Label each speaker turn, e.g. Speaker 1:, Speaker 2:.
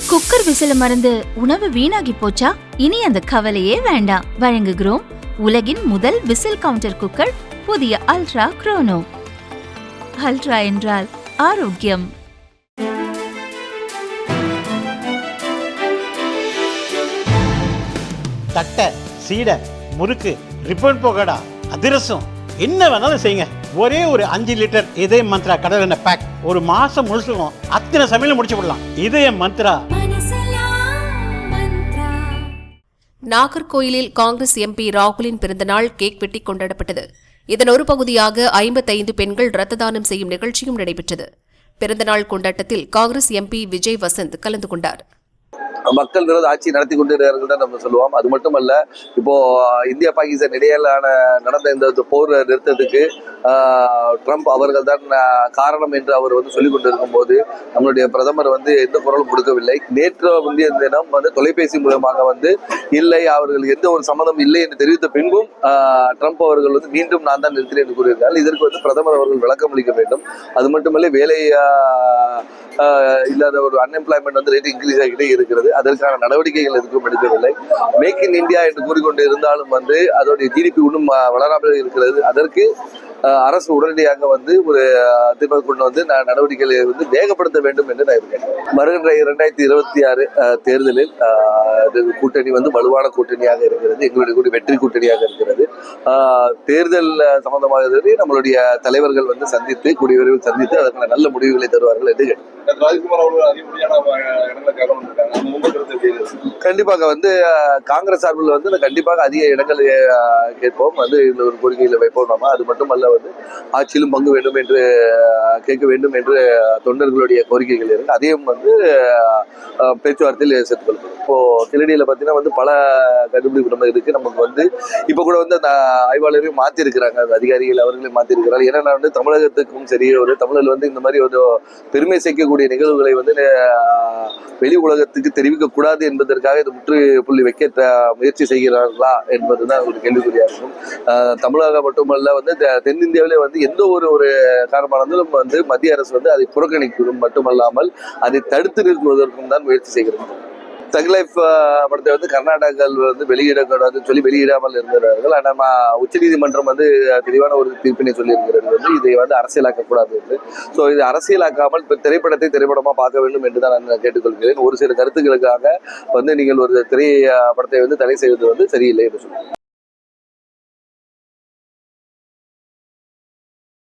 Speaker 1: Cooker விசில மறந்து உணவு வீணாகி போச்சா? இனி அந்த கவலையே வேண்டாம். வழங்குகிறோம் உலகின் முதல் விசில் கவுண்டர் குக்கர், புதிய அல்ட்ரா குரோனோ. அல்ட்ரா என்றால் ஆரோக்கியம்.
Speaker 2: தட்டை, சீடை, முறுக்கு, ரிப்பன் போகடா, அதிரசம், என்ன வேணாலும் செய்யுங்க. ஒரே ஒரு 5 லிட்டர் இதய மந்த்ரா கடல் எண்ணெய் பேக் ஒரு மாசம் முழுசுக்கும் அத்தனை சமையல முடிச்சு விடலாம். இதய மந்த்ரா.
Speaker 3: நாகர்கோயிலில் காங்கிரஸ் எம்பி ராகுலின் பிறந்தநாள் கேக் வெட்டி கொண்டாடப்பட்டது. இதன் ஒரு பகுதியாக 55 பெண்கள் ரத்த தானம் செய்யும் நிகழ்ச்சியும் நடைபெற்றது. பிறந்தநாள் கொண்டாட்டத்தில் காங்கிரஸ் எம்பி விஜய் வசந்த் கலந்து கொண்டார்.
Speaker 4: மக்கள் விரோத ஆட்சி நடத்தி கொண்டிருக்கிறார்கள் தான் நம்ம சொல்லுவோம். அது மட்டுமல்ல, இப்போ இந்தியா பாகிஸ்தான் இடையிலான நடந்த இந்த போர் நிறுத்தத்துக்கு ட்ரம்ப் அவர்கள் தான் காரணம் என்று அவர் சொல்லிக் கொண்டிருக்கும் போது நம்மளுடைய பிரதமர் எந்த குரலும் கொடுக்கவில்லை. நேற்று முந்தைய தினம் தொலைபேசி மூலமாக இல்லை, அவர்களுக்கு எந்த ஒரு சம்மதம் இல்லை என்று தெரிவித்த பின்பும் ட்ரம்ப் அவர்கள் மீண்டும் நான் தான் நிறுத்தினேன் என்று கூறியிருக்கார்கள். இதற்கு பிரதமர் அவர்கள் விளக்கம் அளிக்க வேண்டும். அது மட்டுமல்ல, வேலை இல்லாத ஒரு அன்எம்ப்ளாய்மெண்ட் ரேட் இன்க்ரீஸ் ஆகிட்டே இருக்கிறது. அதற்கான நடவடிக்கைகள் எதுவும் எடுக்கவில்லை. மேக் இன் இந்தியா என்று கூறிக்கொண்டு இருந்தாலும் அதோடைய ஜிடிபி இன்னும் வளராமல் இருக்கிறது. அதற்கு அரசு உடனடியாக ஒரு தீர்மானம் கொண்டு நடவடிக்கைகளை வேகப்படுத்த வேண்டும் என்று நான் இருக்கேன். வருகின்ற 2026 தேர்தலில் கூட்டணி வலுவான கூட்டணியாக இருக்கிறது. எங்களுடைய கூட வெற்றி கூட்டணியாக இருக்கிறது. தேர்தல் சம்பந்தமாக நம்மளுடைய தலைவர்கள் சந்தித்து கூடிய விரைவில் சந்தித்து அதற்கான நல்ல முடிவுகளை தருவார்கள் என்று கேட்டேன். கண்டிப்பாக காங்கிரஸ் சார்பில் கண்டிப்பாக அதிக இடங்கள் கேட்போம். இந்த ஒரு கோரிக்கையில வைப்போம். நாம அது மட்டுமல்ல, ஆட்சியிலும் பங்கு வேண்டும் என்று கேட்க வேண்டும் என்று தொண்டர்களுடைய கோரிக்கைகள் இருக்கு. அதையும் பேச்சுவார்த்தையில் சேர்த்துக்கொள்ளும். இப்போ கிளடியில பாத்தீங்கன்னா பல கண்டுபிடிப்பு இருக்கு. நமக்கு இப்ப கூட அந்த ஆய்வாளரையும் மாத்தி இருக்கிறாங்க. அந்த அதிகாரிகள் அவர்களையும் மாத்தி இருக்கிறாங்க. ஏன்னா தமிழகத்துக்கும் சரி, ஒரு தமிழர் இந்த மாதிரி ஒரு பெருமை சேர்க்கக்கூடிய நிகழ்வுகளை வெளி உலகத்துக்கு தெரிவிக்க கூடாது என்பதற்காக இது முற்றுப்புள்ளி வைக்க முயற்சி செய்கிறார்களா என்பதுதான் ஒரு கேள்விக்குறியா இருக்கும். தமிழகம் மட்டுமல்ல, தென்னிந்தியாவிலே எந்த ஒரு காரணமானாலும் மத்திய அரசு அதை புறக்கணிப்பதும் மட்டுமல்லாமல் அதை தடுத்து நிறுத்துவதற்கும் தான் முயற்சி செய்கிறது. தக் லைஃப் படத்தை கர்நாடகாவில் வெளியிடக்கூடாது சொல்லி வெளியிடாமல் இருந்தார்கள். ஆனால் உச்சநீதிமன்றம் தெளிவான ஒரு தீர்ப்பினை சொல்லியிருக்கிறது. இதை அரசியலாக்கக்கூடாது என்று. ஸோ இது அரசியலாக்காமல் திரைப்படத்தை திரைப்படமாக பார்க்க வேண்டும் என்று தான் நான் கேட்டுக்கொள்கிறேன். ஒரு சில கருத்துக்களுக்காக நீங்கள் ஒரு திரைப்படத்தை தடை செய்வது சரியில்லை என்று சொல்லுங்கள்.